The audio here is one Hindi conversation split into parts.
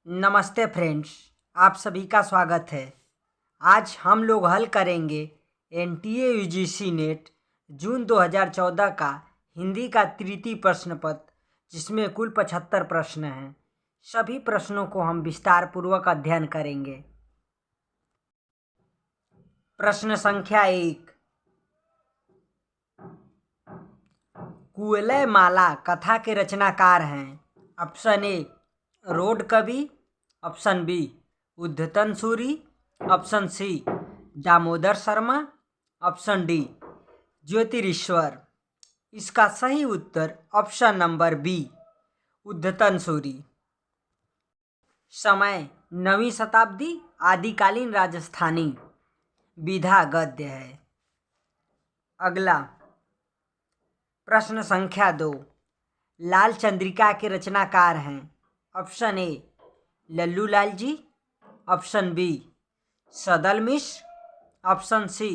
नमस्ते फ्रेंड्स, आप सभी का स्वागत है। आज हम लोग हल करेंगे एनटीए यूजीसी नेट जून 2014 का हिंदी का तृतीय प्रश्न पत्र, जिसमें कुल 75 प्रश्न हैं। सभी प्रश्नों को हम विस्तार पूर्वक अध्ययन करेंगे। प्रश्न संख्या 1, कुवलय माला कथा के रचनाकार हैं। Option A Roda Kavi, option B Uddyotan Suri, option C Damodar Sharma, option D Jyotirishwar. इसका सही उत्तर option number B Uddyotan Suri. समय 9वीं शताब्दी, आदिकालीन राजस्थानी, विधा गद्य है। अगला प्रश्न संख्या 2, लाल चंद्रिका के रचनाकार हैं। Option A Lallu Lal ji, option B Sadal Mishra, option C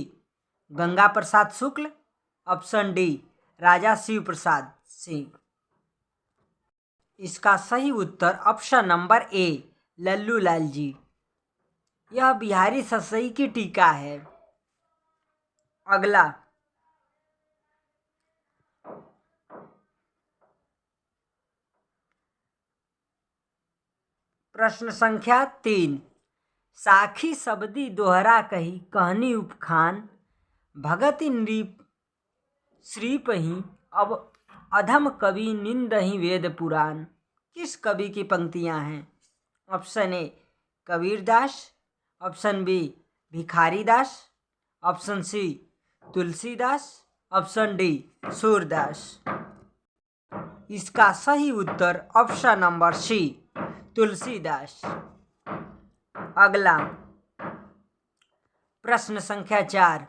Ganga Prasad Shukla, option D Raja Shiv Prasad Singh. इसका सही उत्तर option number A Lallu Lal ji. यह बिहारी ससई की टीका है। अगला प्रश्न संख्या 3, साखी सबदी दोहरा कही कहनी उपखान, भगति नृप श्रीपही अब अधम कवि निंदहि वेद पुराण। किस कवि की पंक्तियां हैं? Option A Kabirdas, option B Bhikharidas, option C Tulsidas, option D Surdas. इसका सही उत्तर ऑप्शन नंबर सी तुलसीदास। अगला प्रश्न संख्या 4,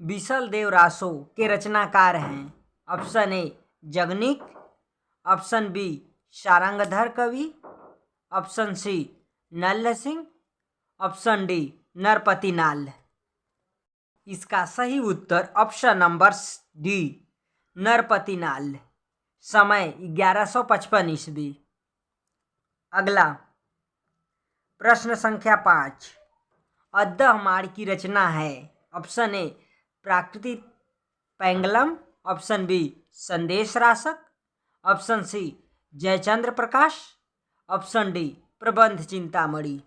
बिसल देव रासो के रचनाकार हैं। Option A Jagnik, option B Sarangdhar Kavi, option C Nalla Singh, option D Narpati Nalh. इसका सही उत्तर option number D Narpati Nalh. समय 1155 ईस्वी। अगला प्रश्न संख्या 5, अद्दहमाण की रचना है। ऑप्शन ए प्राकृतिक पैंगलम, ऑप्शन बी संदेश रासक, ऑप्शन सी जयचंद्र प्रकाश, ऑप्शन डी प्रबंध चिंतामणि।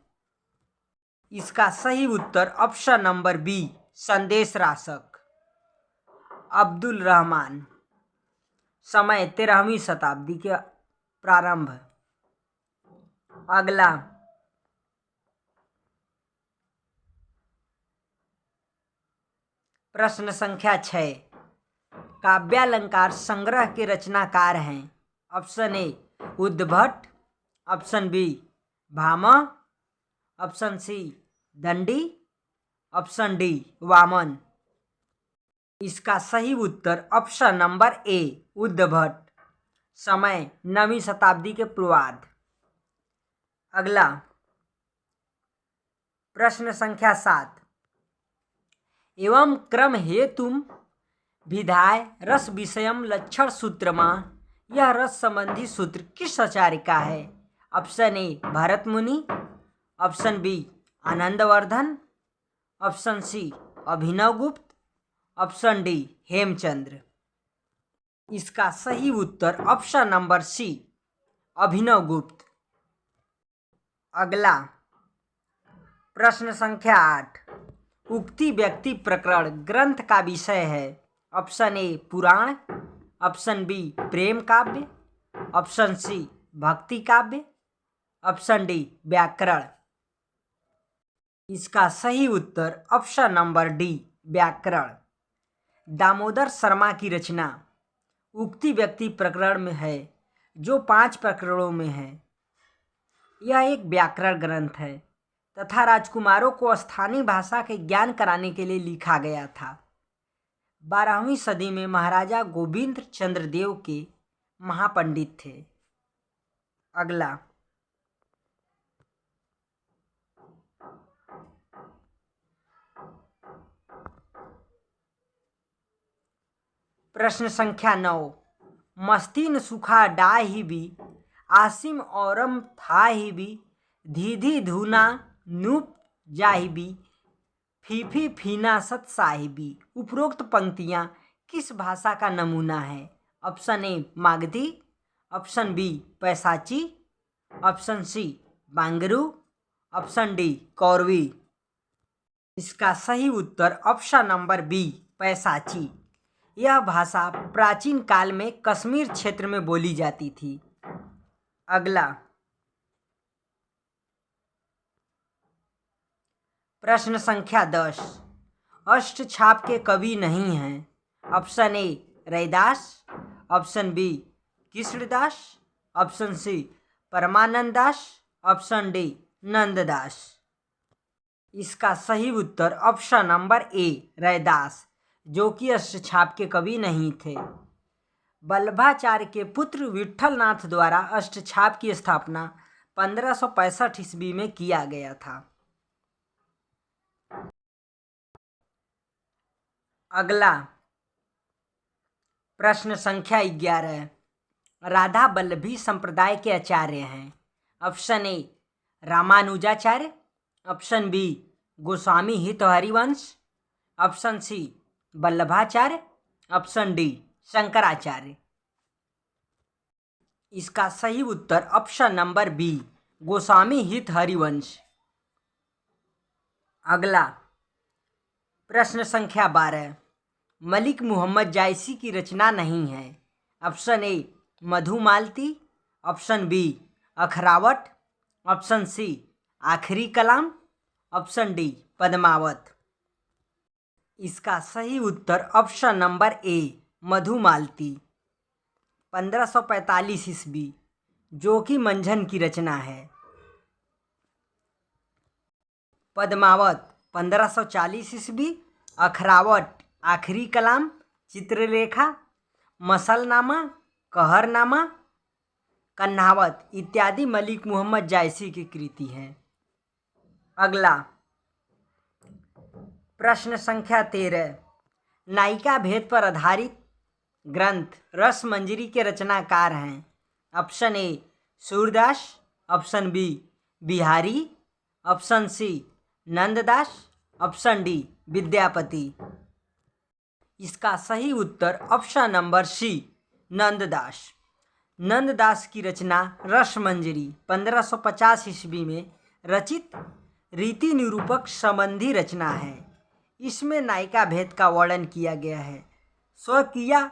इसका सही उत्तर ऑप्शन नंबर बी संदेश रासक। अब्दुल रहमान। समय 13वीं शताब्दी के प्रारंभ। अगला प्रश्न संख्या 6, काव्यालंकार संग्रह के रचनाकार हैं। ऑप्शन ए उद्भट, option B Bhama, option C दंडी, ऑप्शन डी वामन। इसका सही उत्तर ऑप्शन नंबर ए उद्भट। समय 9वीं शताब्दी के पूर्वार्ध। अगला प्रश्न संख्या 7, एवं क्रम हेतुम विधाय रस विषयम लक्षण सूत्रमा, यह रस संबंधी सूत्र किस आचार्य का है? Option A Bharat Muni, option B Anandvardhan, option C Abhinav Gupt, option D Hemchandra. इसका सही उत्तर ऑप्शन नंबर सी अभिनव गुप्त। अगला प्रश्न संख्या 8, उक्ति व्यक्ति प्रकरण ग्रंथ का विषय है। ऑप्शन ए पुराण, ऑप्शन बी प्रेम काव्य, ऑप्शन सी भक्ति काव्य, ऑप्शन डी व्याकरण। इसका सही उत्तर ऑप्शन नंबर डी व्याकरण। दामोदर शर्मा की रचना उक्ति व्यक्ति प्रकरण में है, जो 5 प्रकरणों में है। यह एक व्याकरण ग्रंथ है तथा राजकुमारों को स्थानीय भाषा के ज्ञान कराने के लिए लिखा गया था। 12वीं सदी में महाराजा गोविंद चंद्र देव के महापंडित थे। अगला प्रश्न संख्या 9, मस्तीन सुखा डाही भी आसिम औरम था ही भी, धीधी धूना नूप जाहिबी, फीफी फीना सत साहिबी। उपरोक्त पंक्तियां किस भाषा का नमूना है? Option A Magadhi, option B Paishachi, option C Bangru, option D Kauravi. इसका सही उत्तर ऑप्शन नंबर बी पैसाची। यह भाषा प्राचीन काल में कश्मीर क्षेत्र में बोली जाती थी। अगला प्रश्न संख्या 10। अष्टछाप के कवि नहीं हैं। Option A Raidas, option B Krishnadas, option C Parmanand Das, option D Nanddas. इसका सही उत्तर ऑप्शन नंबर ए रैदास, जो कि अष्टछाप के कवि नहीं थे। वल्लभाचार्य के पुत्र विठलनाथ द्वारा अष्टछाप की स्थापना 1565 ईस्वी में किया गया था। अगला प्रश्न संख्या 11। राधा वल्लभी संप्रदाय के आचार्य हैं। Option A Ramanujacharya, option B Goswami Hit Harivansh, option C Vallabhacharya, option D Shankaracharya. इसका सही उत्तर option number B Goswami Hit Harivansh. अगला प्रश्न संख्या 12। मलिक मोहम्मद जायसी की रचना नहीं है। Option A Madhumalti, option B Akhravat, option C Akhiri Kalam, option D Padmavat. इसका सही उत्तर ऑप्शन नंबर ए मधुमालती 1545 ईस्वी, जो कि मंझन की रचना है। पद्मावत 1540 ईस्वी, अखरावट आखिरी कलाम, चित्रलेखा, मसलनामा, कहरनामा, कन्हावत इत्यादि मलिक मोहम्मद जायसी की कृति हैं। अगला प्रश्न संख्या 13। नायिका भेद पर आधारित ग्रंथ रसमंजरी के रचनाकार हैं। Option A Surdas, option B Bihari, option C Nanddas, option D Vidyapati. इसका सही उत्तर option number C Nanddas. Nanddas की रचना रसमंजरी 1550 ईस्वी में रचित रीति निरूपक संबंधी रचना है। इसमें नायिका भेद का वर्णन किया गया है। स्वकीय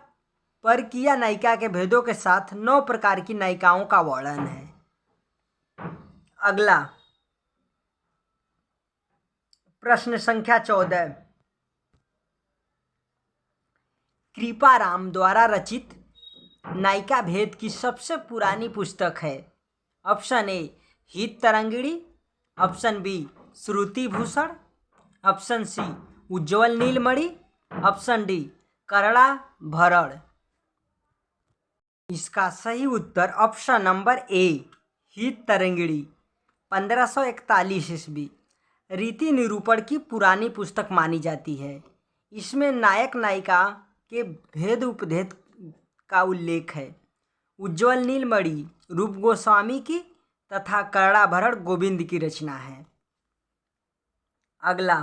परकीय नायिका के भेदों के साथ 9 प्रकार की नायिकाओं का वर्णन है। अगला प्रश्न संख्या 14। कृपाराम द्वारा रचित नायिका भेद की सबसे पुरानी पुस्तक है। ऑप्शन ए हित तरंगिणी, ऑप्शन बी श्रुति भूषण, ऑप्शन सी उज्ज्वल नीलमणि, ऑप्शन डी करड़ा भरण। इसका सही उत्तर ऑप्शन नंबर ए हित तरंगिणी 1541 ईस्वी रीति निरूपण की पुरानी पुस्तक मानी जाती है। इसमें नायक नायिका के भेद उपभेद का उल्लेख है। उज्ज्वल नीलमणि रूप गोस्वामी की तथा करड़ा भरण गोविंद की रचना है। अगला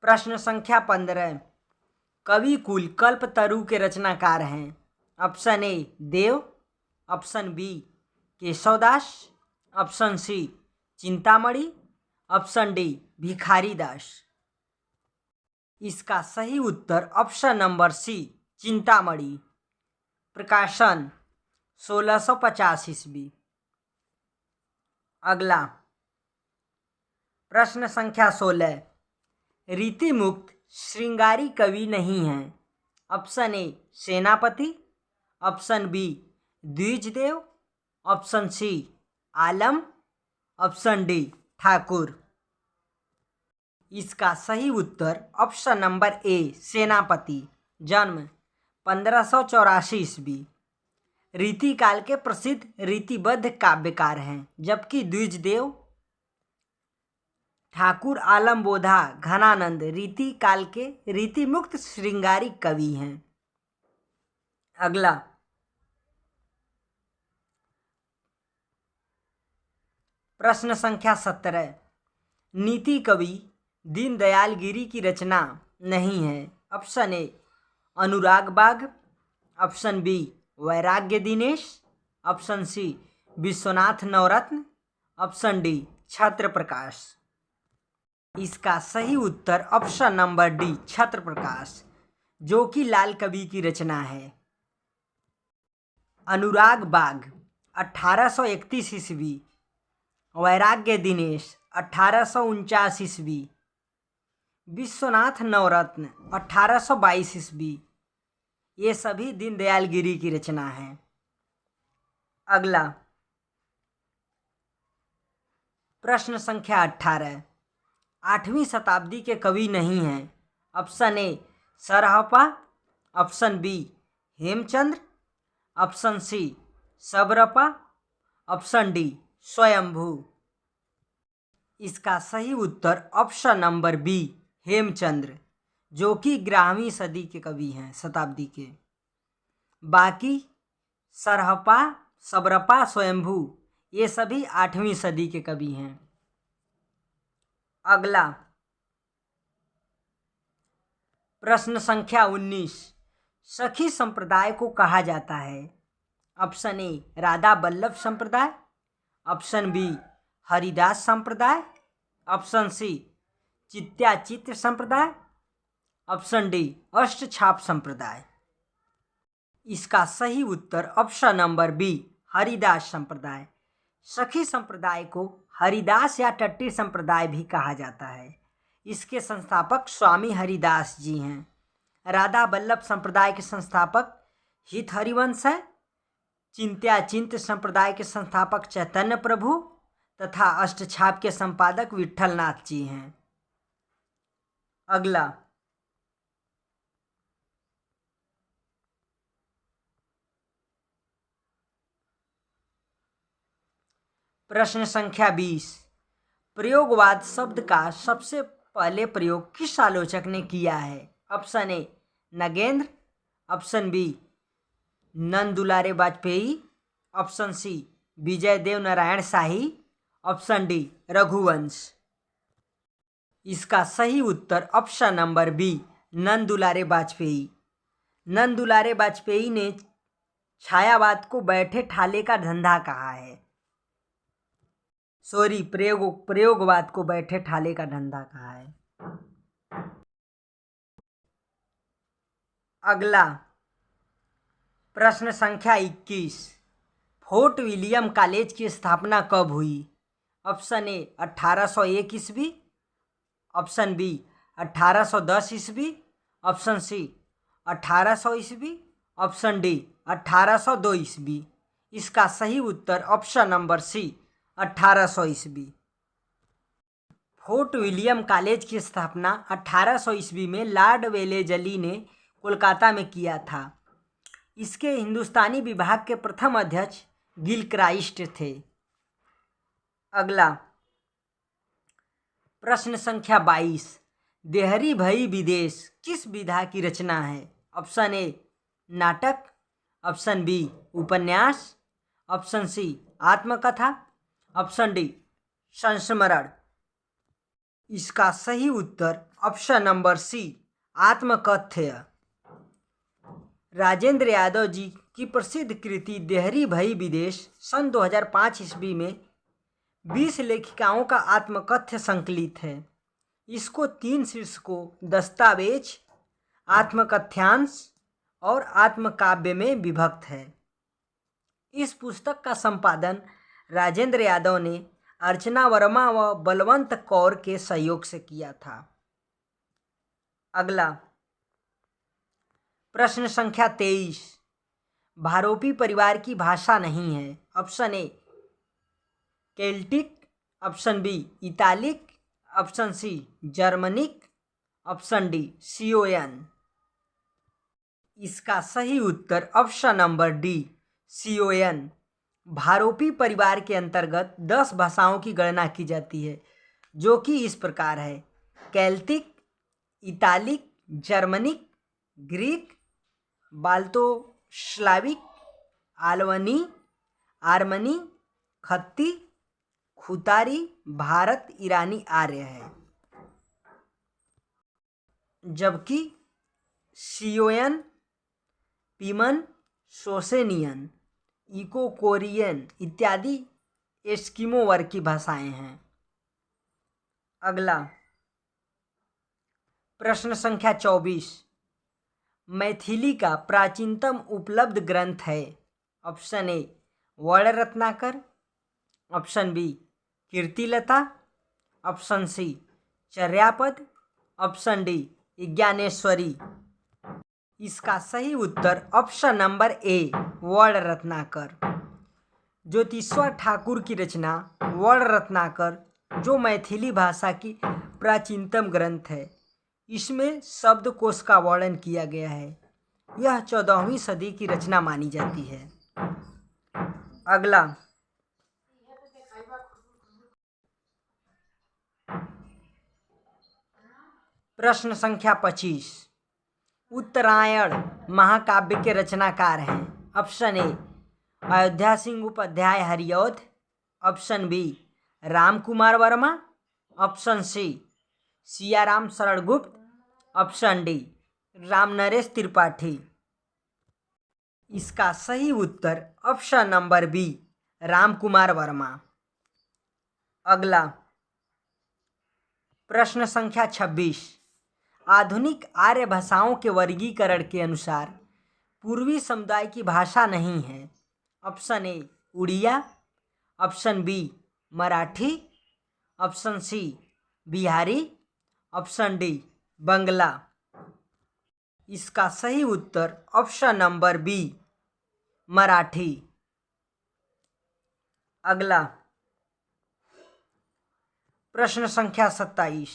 प्रश्न संख्या 15। कवि कुल कल्पतरु के रचनाकार हैं। Option A Dev, option B Keshavdas, option C Chintamani, option D Bhikharidas. इसका सही उत्तर ऑप्शन नंबर सी चिंतामणि। प्रकाशन 1650 ईस्वी। अगला प्रश्न संख्या 16। रीति मुक्त श्रृंगारी कवि नहीं हैं। Option A Senapati, option B Dwijdev, option C Alam, option D Thakur. इसका सही उत्तर ऑप्शन नंबर ए सेनापति। जन्म 1584 ईस्वी। रीतिकाल के प्रसिद्ध रीतिबद्ध काव्यकार हैं, जबकि द्विजदेव ठाकुर आलम बोधा घनानंद रीति काल के रीति मुक्त श्रृंगारी कवि हैं। अगला प्रश्न संख्या 17, नीति कवि दीनदयाल गिरी की रचना नहीं है। Option A Anurag Bagh, option B Vairagya Dinesh, option C Vishwanath Navratna, option D Chhatra Prakash. इसका सही उत्तर ऑप्शन नंबर डी छत्र प्रकाश, जो कि लाल कवि की रचना है। अनुराग बाग 1831 ईस्वी, वैराग्य दिनेश 1849 ईस्वी, विश्वनाथ नवरत्न 1822 ईस्वी, ये सभी दीनदयाल गिरी की रचना है। अगला प्रश्न संख्या 18, 8वीं शताब्दी के कवि नहीं हैं। Option A Sarahpa, option B Hemchandra, option C Sabarpa, option D Swayambhu. इसका सही उत्तर ऑप्शन नंबर बी हेमचंद्र, जो कि 11वीं सदी के कवि हैं, शताब्दी के। बाकी सरहपा, सबरपा, स्वयंभू ये सभी 8वीं सदी के कवि हैं। अगला प्रश्न संख्या 19, सखी संप्रदाय को कहा जाता है। ऑप्शन ए राधा बल्लभ संप्रदाय, ऑप्शन बी हरिदास संप्रदाय, ऑप्शन सी चित्याचित्र संप्रदाय, ऑप्शन डी अष्टछाप संप्रदाय। इसका सही उत्तर ऑप्शन नंबर बी हरिदास संप्रदाय। सखी संप्रदाय को हरिदास या टट्टी संप्रदाय भी कहा जाता है। इसके संस्थापक स्वामी हरिदास जी हैं। राधा बल्लभ संप्रदाय के संस्थापक हित हरिवंश हैं। चिंत्याचिंत संप्रदाय के संस्थापक चैतन्य प्रभु तथा अष्टछाप के संपादक विट्ठल नाथ जी हैं। अगला प्रश्न संख्या 20, प्रयोगवाद शब्द का सबसे पहले प्रयोग किस आलोचक ने किया है। Option A Nagendra, option B Nand Dulare Vajpeyi, option C Vijay Dev Narayan Shahi, option D Raghuvansh. इसका सही उत्तर option number B Nand Dulare Vajpeyi. नंद दुलारे वाजपेयी ने छायावाद को बैठे ठाले का धंधा कहा है। सॉरी, प्रयोगवाद को बैठे ठाले का धंधा कहा है। अगला प्रश्न संख्या 21, फोर्ट विलियम कॉलेज की स्थापना कब हुई। ऑप्शन ए 1801 ईस्वी, ऑप्शन बी 1810 ईस्वी, ऑप्शन सी 1800 ईस्वी, ऑप्शन डी 1802 ईस्वी। इसका सही उत्तर ऑप्शन नंबर सी 1800 ईस्वी। फोर्ट विलियम कॉलेज की स्थापना 1800 ईस्वी में लॉर्ड वेलेजली ने कोलकाता में किया था। इसके हिंदुस्तानी विभाग के प्रथम अध्यक्ष गिलक्राइस्ट थे। अगला प्रश्न संख्या 22, देहरी भई विदेश किस विधा की रचना है। ऑप्शन ए नाटक, ऑप्शन बी उपन्यास, ऑप्शन सी आत्मकथा, ऑप्शन डी संस्मरण। इसका सही उत्तर ऑप्शन नंबर सी आत्मकथ्य। राजेंद्र यादव जी की प्रसिद्ध कृति देहरी भई विदेश सन 2005 ईस्वी में 20 लेखिकाओं का आत्मकथ्य संकलित है। इसको 3 शीर्षकों दस्तावेज, आत्मकथ्यांश और आत्मकाव्य में विभक्त है। इस पुस्तक का संपादन राजेंद्र यादव ने अर्चना वर्मा व बलवंत कौर के सहयोग से किया था। अगला प्रश्न संख्या 23, भारोपी परिवार की भाषा नहीं है। Option A Celtic, option B Italic, option C Germanic, option D Siouan. इसका सही उत्तर ऑप्शन नंबर डी सियोयन। भारोपी परिवार के अंतर्गत 10 भाषाओं की गणना की जाती है। जो कि इस प्रकार है: Celtic, Italic, Germanic, Greek, Balto Slavic, Armenian, खत्ती, खुतारी, भारत, ईरानी, आर्य है। जबकि सियोयन, पिमन, सोसेनियन, इको कोरियन इत्यादि एस्किमो वर्ग की भाषाएं हैं। अगला प्रश्न संख्या 24, मैथिली का प्राचीनतम उपलब्ध ग्रंथ है। Option A Varna Ratnakar, option B Kirtilata, option C Charyapad, option D Jnaneshwari. इसका सही उत्तर ऑप्शन नंबर ए वर्ण रत्नाकर। ज्योतिश्वर ठाकुर की रचना वर्ण रत्नाकर, जो मैथिली भाषा की प्राचीनतम ग्रंथ है, इसमें शब्दकोश का वर्णन किया गया है। यह 14वीं सदी की रचना मानी जाती है। अगला प्रश्न संख्या 25, उत्तरायण महाकाव्य के रचनाकार हैं। Option A Ayodhya Singh Upadhyay Hariaudh, option B Ram Kumar Verma, option C Siyaram Sharan Gupt, option D Ram Naresh Tripathi. इसका सही उत्तर option number B Ram Kumar Verma. अगला प्रश्न संख्या 26, आधुनिक आर्य भाषाओं के वर्गीकरण के अनुसार पूर्वी समुदाय की भाषा नहीं है। Option A Oriya, option B Marathi, option C Bihari, option D Bangla. इसका सही उत्तर ऑप्शन नंबर बी मराठी। अगला प्रश्न संख्या 27,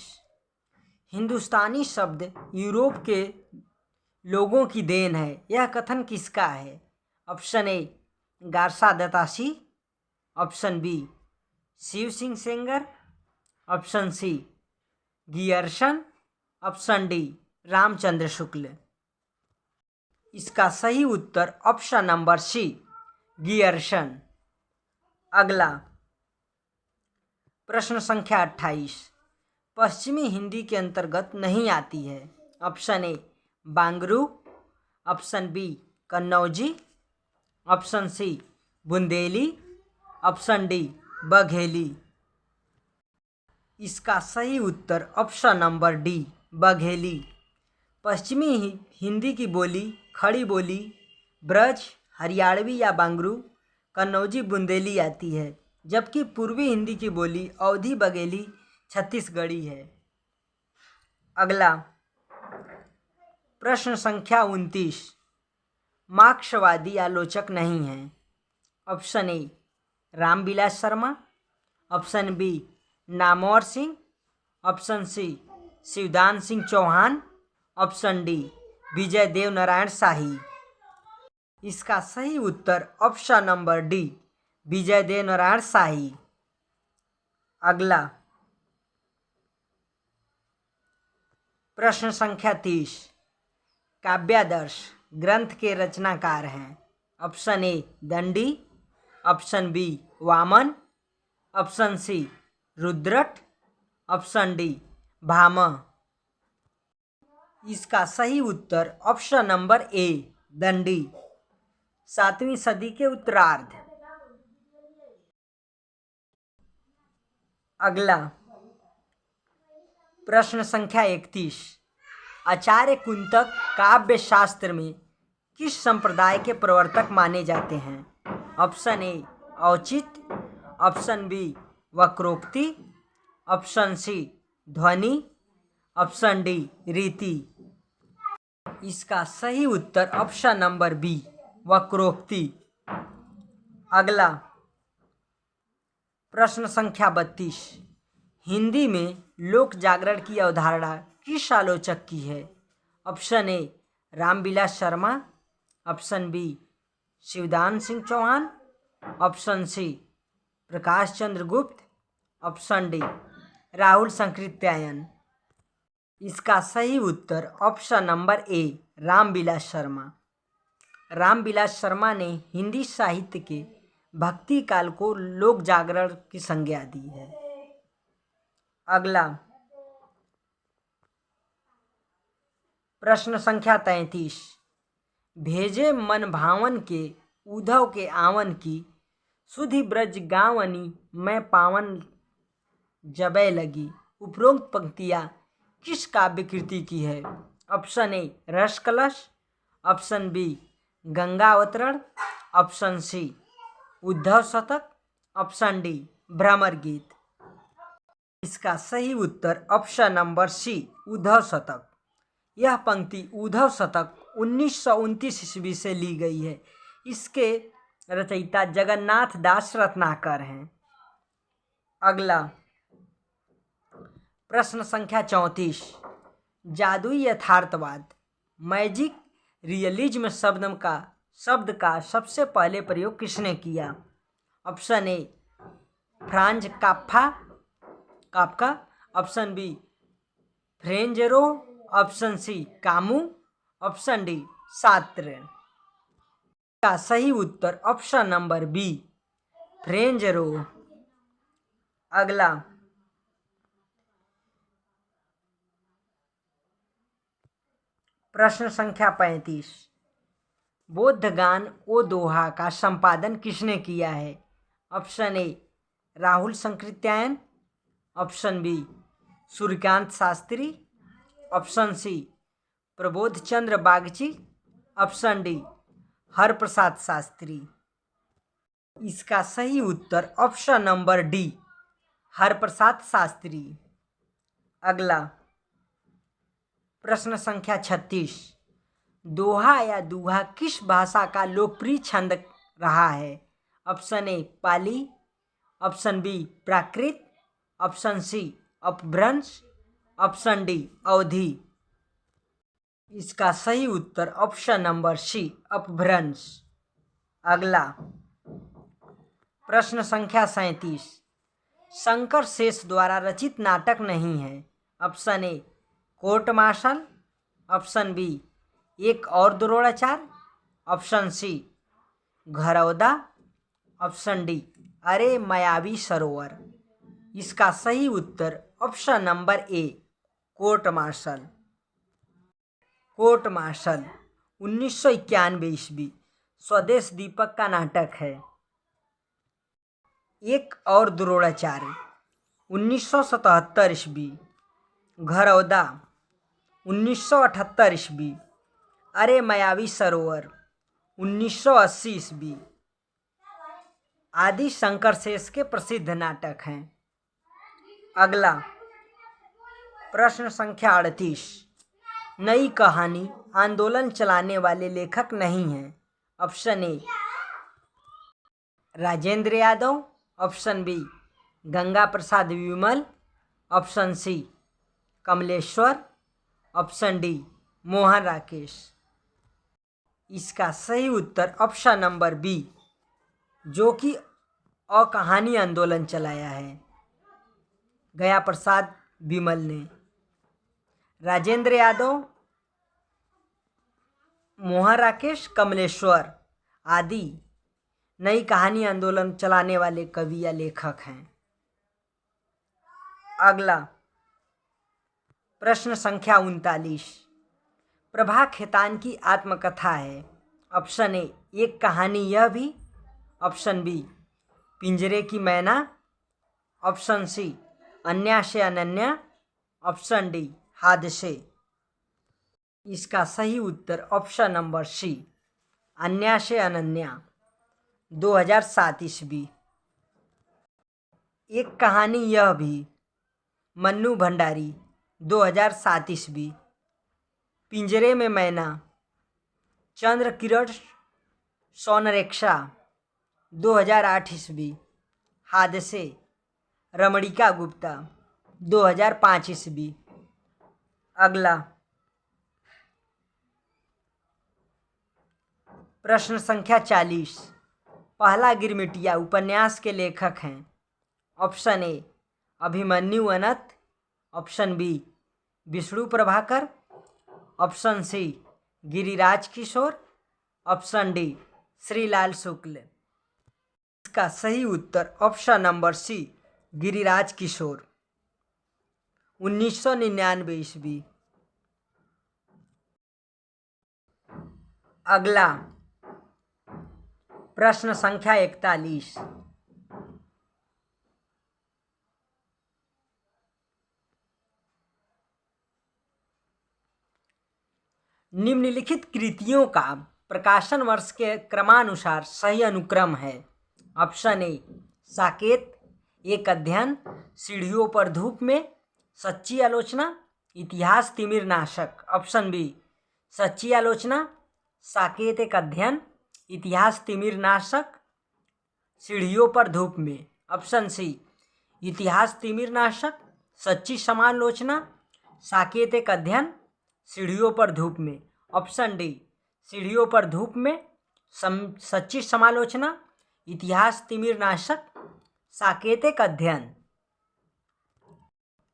हिंदुस्तानी शब्द यूरोप के लोगों की देन है, यह कथन किसका है? Option A Garcin de Tassy, option B Shiv Singh Sengar, option C Grierson, option D Ramchandra Shukla. इसका सही उत्तर ऑप्शन नंबर सी गियर्सन। अगला प्रश्न संख्या 28, पश्चिमी हिंदी के अंतर्गत नहीं आती है। Option A Bangru, option B Kannauji, option C Bundeli, option D Bagheli. इसका सही उत्तर ऑप्शन नंबर डी बघेली। पश्चिमी हिंदी की बोली खड़ी बोली ब्रज, हरियाणवी या बांगरू, कन्नौजी, बुंदेली आती है, जबकि पूर्वी हिंदी की बोली अवधी, बघेली, छत्तीसगढ़ी है। अगला प्रश्न संख्या 29, मार्क्सवादी आलोचक नहीं हैं। Option A Ramvilas Sharma, option B Namvar Singh, option C Shivdan Singh Chauhan, option D Vijay Dev Narayan Shahi. इसका सही उत्तर option number D Vijay Dev Narayan Shahi. अगला प्रश्न संख्या 30, काव्यादर्श ग्रंथ के रचनाकार हैं। Option A Dandi, option B Vaman, option C Rudrat, option D Bhamah. इसका सही उत्तर ऑप्शन नंबर ए दंडी, 7वीं सदी के उत्तरार्ध। अगला प्रश्न संख्या 31, आचार्य कुंतक काव्य शास्त्र में किस संप्रदाय के प्रवर्तक माने जाते हैं? ऑप्शन ए औचित्य, ऑप्शन बी वक्रोक्ति, ऑप्शन सी ध्वनि, ऑप्शन डी रीति। इसका सही उत्तर ऑप्शन नंबर बी वक्रोक्ति। अगला प्रश्न संख्या 32, हिंदी में लोक जागरण की अवधारणा किस आलोचक की है? Option A Ramvilas Sharma, option B Shivdan Singh Chauhan, option C Prakash Chandra Gupt, option D Rahul Sankrityayan. इसका सही उत्तर option number A Ramvilas Sharma. Ramvilas Sharma ने हिंदी साहित्य के भक्ति काल को लोक जागरण की संज्ञा दी है। अगला प्रश्न संख्या 33। भेजे मन भावन के उधव के आवन की, सुधि ब्रज गावनी मैं पावन जबै लगी। उपरोक्त पंक्तियाँ किस काव्य कृति की है? ऑप्शन ए रस कलश, ऑप्शन बी गंगा अवतरण, ऑप्शन सी उद्धव शतक, ऑप्शन डी भ्रमर गीत। इसका सही उत्तर ऑप्शन नंबर सी उद्धव शतक। यह पंक्ति उद्धव शतक 1929 ईस्वी से ली गई है। इसके रचयिता जगन्नाथ दास रत्नाकर हैं। अगला प्रश्न संख्या 34। जादुई यथार्थवाद मैजिक रियलिज्म शब्द का सबसे पहले प्रयोग किसने किया? Option A Franz Kafka, option B फ्रेंजेरो, option C Camus, option D Sartre. का सही उत्तर ऑप्शन नंबर बी फ्रेंजेरो। अगला प्रश्न संख्या 35। बोधगान ओ दोहा का संपादन किसने किया है? Option A Rahul Sankrityayan, option B Suryakant Shastri, option C Prabodh Chandra Bagchi, option D Haraprasad Shastri. इसका सही उत्तर option number D Haraprasad Shastri. अगला प्रश्न संख्या 36। दोहा या दूहा किस भाषा का लोकप्रिय छंद रहा है? Option A Pali, option B Prakrit, option C Apabhramsha, option D अवधी। इसका सही उत्तर ऑप्शन नंबर सी अपभ्रंश। अगला प्रश्न संख्या 37। शंकर शेष द्वारा रचित नाटक नहीं है। Option A Court Martial, option B एक और द्रोणाचार्य, ऑप्शन सी घरौदा, ऑप्शन डी अरे मायावी सरोवर। इसका सही उत्तर option number A Court Martial. Court Martial 1991 ईस्वी स्वदेश दीपक का नाटक है। एक और द्रोणाचार्य 1977 ईस्वी, घरौदा 1978 ईस्वी, अरे मायावी सरोवर 1980 ईस्वी आदि शंकर शेष के प्रसिद्ध नाटक हैं। अगला प्रश्न संख्या 38। नई कहानी आंदोलन चलाने वाले लेखक नहीं हैं। Option A Rajendra Yadav, option B Ganga Prasad Vimal, option C Kamleshwar, option D Mohan Rakesh. इसका सही उत्तर ऑप्शन नंबर बी जो कि अकहानी आंदोलन चलाया है गया प्रसाद विमल ने। राजेंद्र यादव, मोहन राकेश, कमलेश्वर आदि नई कहानी आंदोलन चलाने वाले कवि या लेखक हैं। अगला प्रश्न संख्या 39। प्रभा खेतान की आत्मकथा है। ऑप्शन ए एक कहानी यह भी, ऑप्शन बी पिंजरे की मैना, ऑप्शन सी अन्या से अनन्या, ऑप्शन डी हादसे। इसका सही उत्तर ऑप्शन नंबर सी अन्या से अनन्या 2007 ईस्वी। एक कहानी यह भी मन्नू भंडारी 2007 ईस्वी। पिंजरे में मैना चंद्र किरण सोनरेक्षा 2008 ईस्वी। हादसे रमणिका गुप्ता 2005 ईस्वी। अगला प्रश्न संख्या 40। पहला गिरमिटिया उपन्यास के लेखक हैं। Option A Abhimanyu Anant, option B Vishnu Prabhakar, option C Giriraj Kishore, option D Shrilal Shukla. इसका सही उत्तर option number C Giriraj Kishore, 1999 ईस्वी। अगला प्रश्न संख्या 41। निम्नलिखित कृतियों का प्रकाशन वर्ष के क्रमानुसार सही अनुक्रम है। ऑप्शन ए साकेत, एक अध्ययन, सीढ़ियों पर धूप में, सच्ची आलोचना, इतिहास तिमिर नाशक। ऑप्शन बी सच्ची आलोचना, साकेत एक अध्ययन, इतिहास तिमिर नाशक, सीढ़ियों पर धूप में। ऑप्शन सी इतिहास तिमिर नाशक, सच्ची समालोचना, साकेत एक अध्ययन, सीढ़ियों पर धूप में। ऑप्शन डी सीढ़ियों पर धूप में, सच्ची समालोचना, इतिहास तिमिर नाशक, साकेत एक अध्ययन।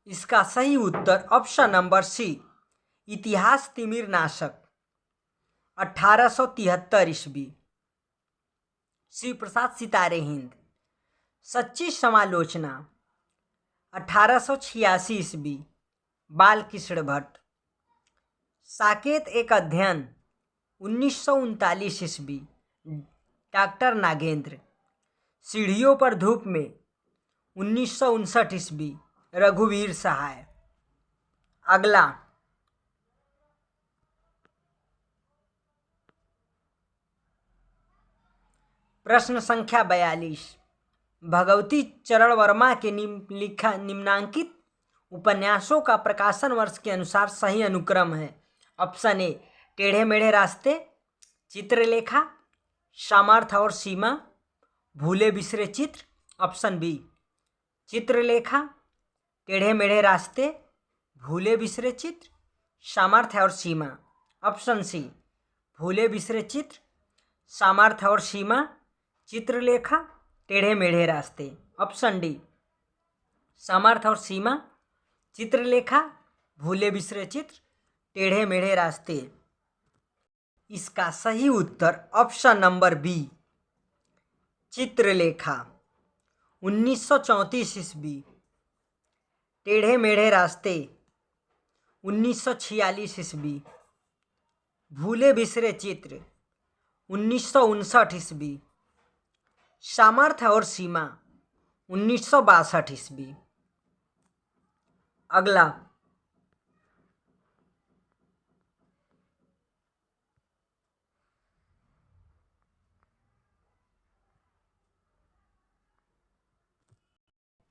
इसका सही उत्तर ऑप्शन नंबर सी इतिहास तिमिर नाशक, 1873 ईस्वी। शिव प्रसाद सितारे हिंद। सच्ची समालोचना 1886 ईस्वी, बालकृष्ण भट्ट। साकेत एक अध्ययन 1939 ईस्वी, डॉक्टर नागेंद्र। सीढ़ियों पर धूप में 1959 ईस्वी, रघुवीर सहाय। अगला प्रश्न संख्या 42। भगवती चरण वर्मा के निम्नांकित उपन्यासों का प्रकाशन वर्ष के अनुसार सही अनुक्रम है। ऑप्शन ए टेढ़े मेढ़े रास्ते, चित्रलेखा, सामर्थ्य और सीमा, भूले बिसरे चित्र। ऑप्शन बी चित्रलेखा, टेढ़े मेढ़े रास्ते, भूले बिसरे चित्र, सामर्थ्य और सीमा। ऑप्शन सी भूले बिसरे चित्र, सामर्थ्य और सीमा, चित्रलेखा, टेढ़े मेढ़े रास्ते। ऑप्शन डी सामर्थ्य और सीमा, चित्रलेखा, भूले बिसरे चित्र, टेढ़े मेढ़े रास्ते। इसका सही उत्तर ऑप्शन नंबर बी चित्रलेखा, 1934 ईस्वी। टेढ़े मेढ़े रास्ते 1946 ईस्वी। भूले बिसरे चित्र 1959 ईस्वी। सामर्थ्य और सीमा 1962 ईस्वी। अगला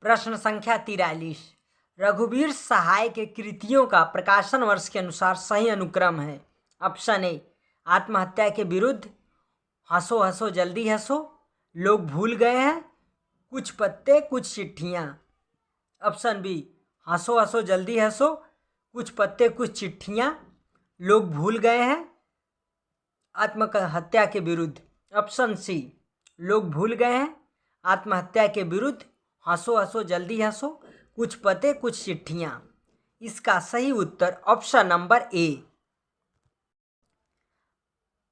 प्रश्न संख्या 43। रघुवीर सहाय के कृतियों का प्रकाशन वर्ष के अनुसार सही अनुक्रम है। ऑप्शन ए आत्महत्या के विरुद्ध, हंसो हंसो जल्दी हंसो, लोग भूल गए हैं, कुछ पत्ते कुछ चिट्ठियाँ। ऑप्शन बी हंसो हंसो जल्दी हंसो, कुछ पत्ते कुछ चिट्ठियाँ, लोग भूल गए हैं, आत्महत्या के विरुद्ध। ऑप्शन सी लोग भूल गए हैं, आत्महत्या के विरुद्ध, हंसो हंसो जल्दी हंसो, कुछ पते कुछ चिट्ठियाँ। इसका सही उत्तर ऑप्शन नंबर ए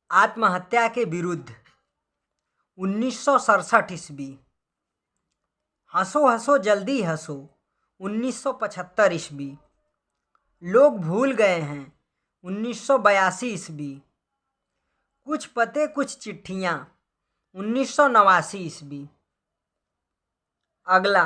आत्महत्या के विरुद्ध, 1967 ईस्वी। हंसो हंसो जल्दी हंसो 1975 ईस्वी। लोग भूल गए हैं 1982 ईस्वी। कुछ पते कुछ चिट्ठियाँ 1989 ईस्वी। अगला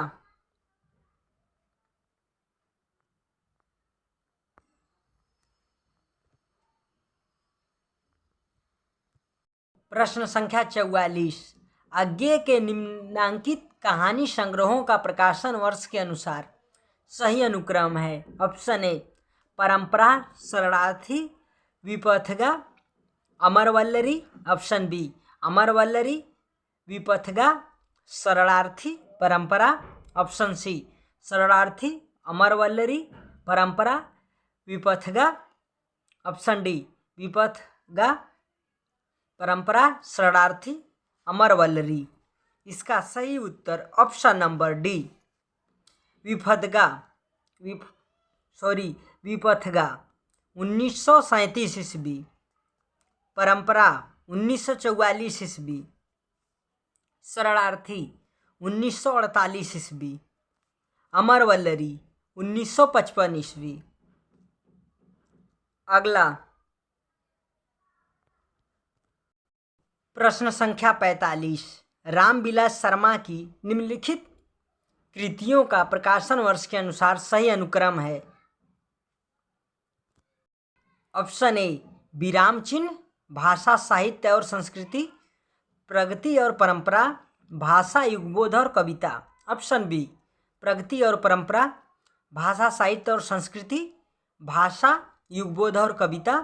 प्रश्न संख्या 44। आगे के निम्नांकित कहानी संग्रहों का प्रकाशन वर्ष के अनुसार सही अनुक्रम है। ऑप्शन ए परंपरा, शरणार्थी, विपथगा, अमरवल्लरी। ऑप्शन बी अमरवल्लरी, विपथगा, शरणार्थी, परंपरा। ऑप्शन सी शरणार्थी, अमरवल्लरी, परंपरा, विपथगा। ऑप्शन डी विपथगा, परंपरा, शरणार्थी, अमरवल्लरी। इसका सही उत्तर option number D Vipathga Vipathga 1937 ईस्वी। परंपरा 1944 ईस्वी। शरणार्थी 1948 ईस्वी। अमरवल्लरी 1955 ईस्वी। अगला प्रश्न संख्या 45। रामविलास शर्मा की निम्नलिखित कृतियों का प्रकाशन वर्ष के अनुसार सही अनुक्रम है। ऑप्शन ए विराम चिन्ह, भाषा साहित्य और संस्कृति, प्रगति और परंपरा, भाषा युगबोध और कविता। ऑप्शन बी प्रगति और परंपरा, भाषा साहित्य और संस्कृति, भाषा युगबोध और कविता,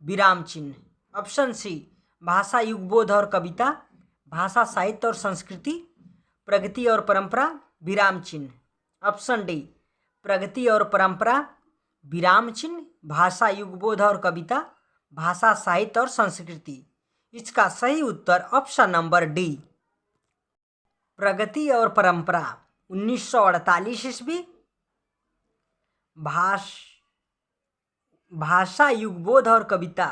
विराम चिन्ह। ऑप्शन सी भाषा युगबोध और कविता, भाषा साहित्य और संस्कृति, प्रगति और परंपरा, विराम चिन्ह। ऑप्शन डी प्रगति और परंपरा, विराम चिन्ह, भाषा युगबोध और कविता, भाषा साहित्य और संस्कृति। इसका सही उत्तर ऑप्शन नंबर डी प्रगति और परंपरा 1948 ईस्वी, भाषा युगबोध और कविता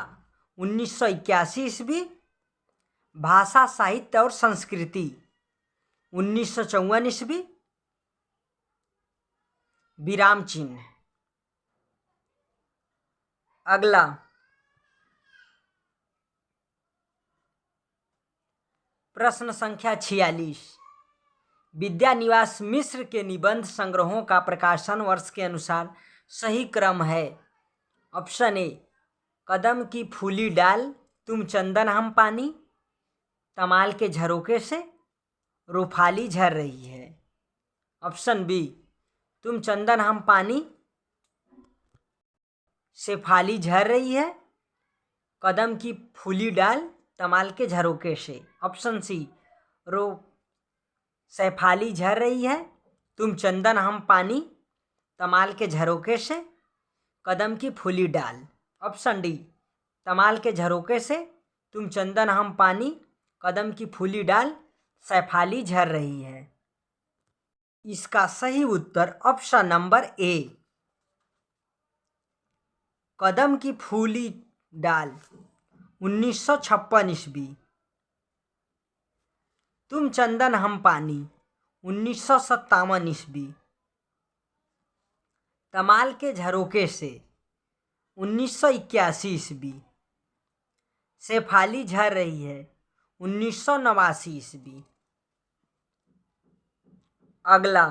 1981 ईस्वी, भाषा साहित्य और संस्कृति 1954 ईस्वी, विराम चिन्ह। अगला प्रश्न संख्या 46। विद्यानिवास मिश्र के निबंध संग्रहों का प्रकाशन वर्ष के अनुसार सही क्रम है। ऑप्शन ए कदम की फूली डाल, तुम चंदन हम पानी, तमाल के झरोके से, रूफाली झर रही है। ऑप्शन बी तुम चंदन हम पानी से फाली झर रही है, कदम की फूली डाल, तमाल के झरोके से। ऑप्शन सी सैफाली झर रही है, तुम चंदन हम पानी, तमाल के झरोके से, कदम की फूली डाल। ऑप्शन डी तमाल के झरोके से, तुम चंदन हम पानी, कदम की फूली डाल, सैफाली झर रही है। इसका सही उत्तर ऑप्शन नंबर ए कदम की फूली डाल 1956 ईस्वी, तुम चंदन हम पानी 1957 ईस्वी, तमाल के झरोके से 1981 ईस्वी, सैफाली झर रही है 1989 ईस्वी। अगला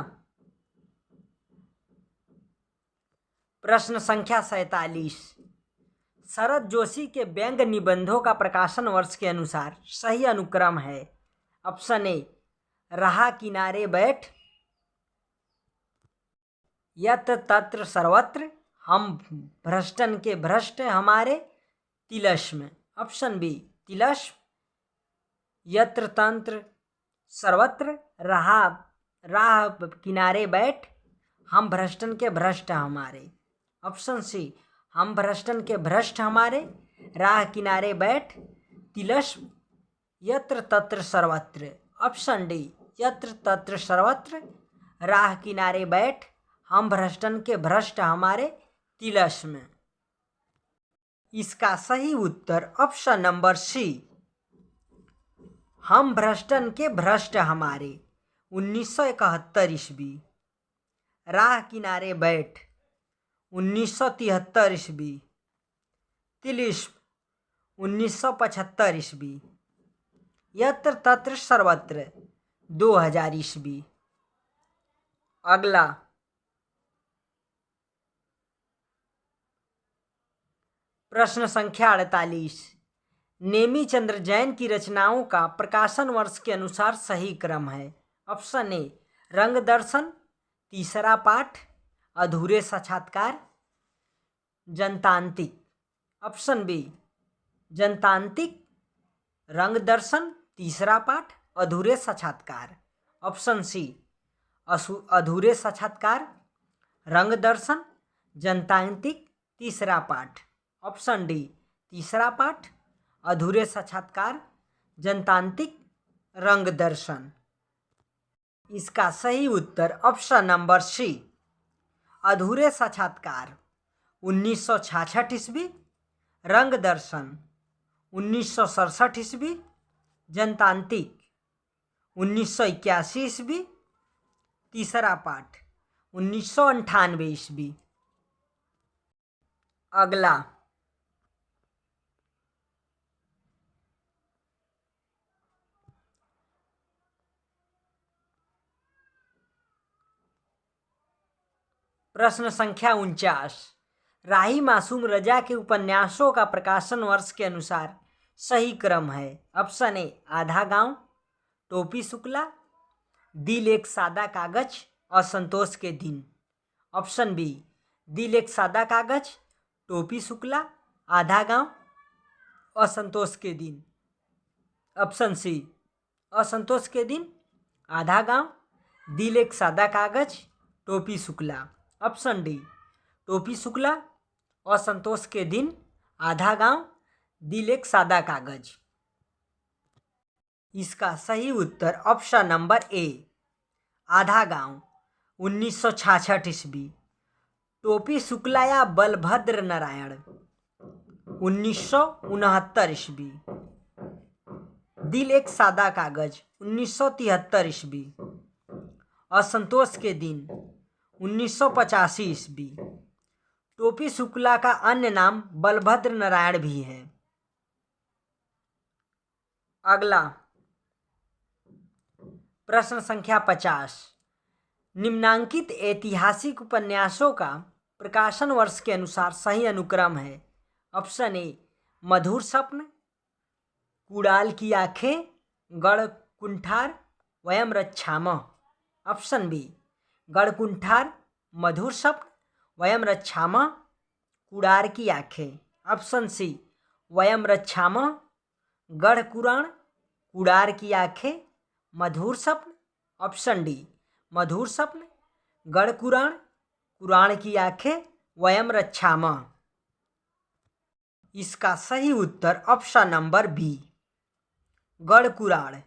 प्रश्न संख्या 47। शरद जोशी के व्यंग्य निबंधों का प्रकाशन वर्ष के अनुसार सही अनुक्रम है। ऑप्शन ए राह किनारे बैठ, यत्र तत्र सर्वत्र, हम भ्रष्टन के भ्रष्ट हमारे तिलस्म। ऑप्शन बी तिलस्म, यत्र तंत्र सर्वत्र, राह किनारे बैठ, हम भ्रष्टन के भ्रष्ट हमारे। ऑप्शन सी हम भ्रष्टन के भ्रष्ट हमारे, राह किनारे बैठ, तिलस्म, यत्र तत्र सर्वत्र। ऑप्शन डी यत्र तत्र सर्वत्र, राह किनारे बैठ, हम भ्रष्टन के भ्रष्ट हमारे तिलस्म। इसका सही उत्तर ऑप्शन नंबर सी हम भ्रष्टन के भ्रष्ट हमारे 1971 ईस्वी, राह किनारे बैठ 1973 ईस्वी, तिलिस्म 1975 ईस्वी, यत्र तत्र सर्वत्र 2000 ईस्वी। अगला प्रश्न संख्या 48। नेमी चंद्र जैन की रचनाओं का प्रकाशन वर्ष के अनुसार सही क्रम है। ऑप्शन ए रंग दर्शन, तीसरा पाठ, अधूरे साक्षात्कार, जनतांत्रिक। ऑप्शन बी जनतांत्रिक, रंग दर्शन, तीसरा पाठ, अधूरे साक्षात्कार। ऑप्शन सी अधूरे साक्षात्कार, रंग दर्शन, जनतांत्रिक, तीसरा पाठ। ऑप्शन डी तीसरा पाठ, अधूरे साक्षात्कार, जनतांत्रिक, रंग दर्शन। इसका सही उत्तर ऑप्शन नंबर सी, अधूरे साक्षात्कार 1966 ईस्वी, रंग दर्शन 1967 ईस्वी, जनतांत्रिक 1981 ईस्वी, तीसरा पाठ 1998 ईस्वी। अगला प्रश्न संख्या 49, राही मासूम रजा के उपन्यासों का प्रकाशन वर्ष के अनुसार सही क्रम है। ऑप्शन ए आधा गांव, टोपी शुक्ला, दिल एक सादा कागज, असंतोष के दिन। ऑप्शन बी दिल एक सादा कागज, टोपी शुक्ला, आधा गांव, असंतोष के दिन। ऑप्शन सी असंतोष के दिन, आधा गांव, दिल एक सादा कागज, टोपी शुक्ला। ऑप्शन डी टोपी शुक्ला, असंतोष के दिन, आधा गांव, दिल एक सादा कागज। इसका सही उत्तर ऑप्शन नंबर ए आधा गांव 1966 ईस्वी, टोपी शुक्ला या बलभद्र नारायण 1969 ईस्वी, दिल एक सादा कागज 1973 ईस्वी, असंतोष के दिन 1985 ईस्वी। टोपी शुक्ला का अन्य नाम बलभद्र नारायण भी है। अगला प्रश्न संख्या 50, निम्नांकित ऐतिहासिक उपन्यासों का प्रकाशन वर्ष के अनुसार सही अनुक्रम है। ऑप्शन ए मधुर स्वप्न, कुड़ाल की आंखें, गढ़कुंठार, वयम रक्षामः। ऑप्शन बी गढ़कुंठार, मधुर स्वप्न, वयम रक्षामः, कुड़ार की आंखें। ऑप्शन सी वयम रक्षामः, गढ़कुराण, कुड़ार की आंखें, मधुर स्वप्न। ऑप्शन डी मधुर स्वप्न, गढ़कुराण, कुराण की आंखें, वयम रक्षामः। इसका सही उत्तर ऑप्शन नंबर बी गढ़कुराण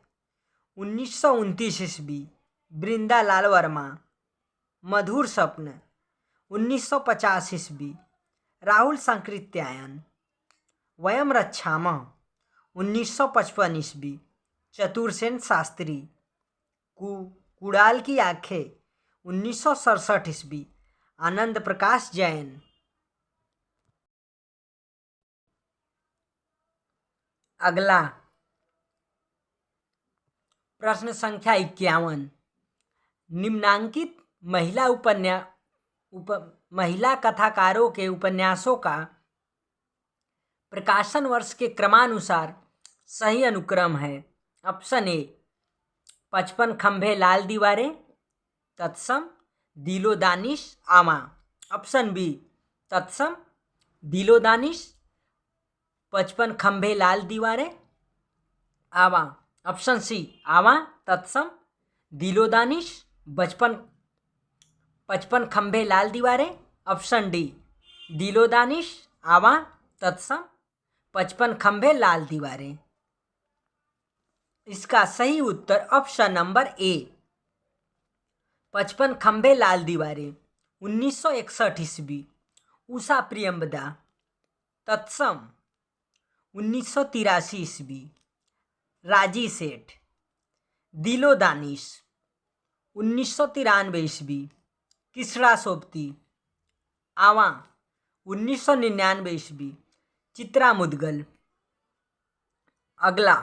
1929 ईस्वी, बृंदालाल वर्मा। मधुर स्वप्न 1950 ईस्वी, राहुल सांकृत्यायन। वयम रक्षामः 1955 ईस्वी, चतुरसेन शास्त्री। कुड़ाल की आंखें 1967 ईस्वी, आनंद प्रकाश जैन। अगला प्रश्न संख्या 51, निम्नांकित महिला कथाकारों के उपन्यासों का प्रकाशन वर्ष के क्रमानुसार सही अनुक्रम है। ऑप्शन ए 55 खंभे लाल दीवारें, तत्सम, दिलो दानिश, आमा। ऑप्शन बी तत्सम, दिलो दानिश, 55 खंभे लाल दीवारें, आवा। ऑप्शन सी आवा, तत्सम, दिलो दानिश, 55 खंभे लाल दीवारें। ऑप्शन डी दिलो दानिश, आवा, तत्सम, 55 खंभे लाल दीवारें। इसका सही उत्तर ऑप्शन नंबर ए 55 खंभे लाल दीवारें 1961 ईस्वी, उषा प्रियंवदा। तत्सम 1983 ईस्वी, राजी सेठ। दिलो दानिश 1993 ईस्वी, किसरा सोबती। आवा 1999 ईस्वी, चित्रा मुदगल। अगला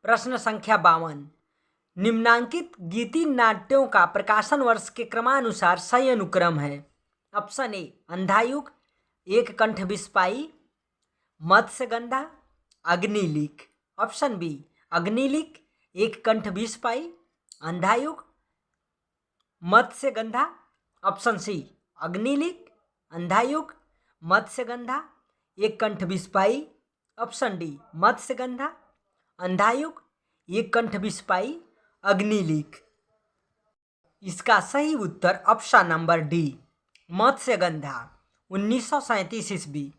प्रश्न संख्या 52, निम्नांकित गीति नाट्यों का प्रकाशन वर्ष के क्रमानुसार सही अनुक्रम है। ऑप्शन ए अंधायुग, एक कंठ बिस्पाई, मत्स्यगंधा, अग्निलिख। ऑप्शन बी अग्निलिख, एक कंठ बिस्पाई, अंधायुग, मत्स्यगंधा। ऑप्शन सी अग्निलिख, अंधायुग, मत्स्यगंधा, एक कंठ बिस्पाई। ऑप्शन डी मत्स्यगंधा, अंधायुग, एक कंठ बिस्पाई, अग्निलिख। इसका सही उत्तर ऑप्शन नंबर डी मत्स्यगंधा 1937 ईस्वी,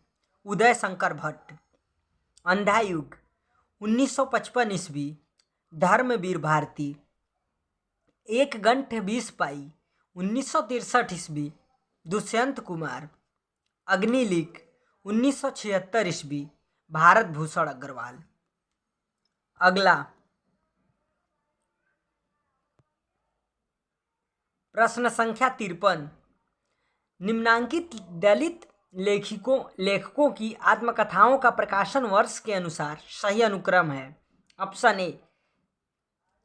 उदय शंकर भट्ट। अंधायुग 1955 ईस्वी, धर्मवीर भारती। एक गंठ 20 पाई 1963 ईस्वी दुष्यंत कुमार। अग्निलिक 1976 ईस्वी भारत भूषण अग्रवाल। अगला प्रश्न संख्या 53, निम्नांकित दलित लेखकों की आत्मकथाओं का प्रकाशन वर्ष के अनुसार सही अनुक्रम है। ऑप्शन ए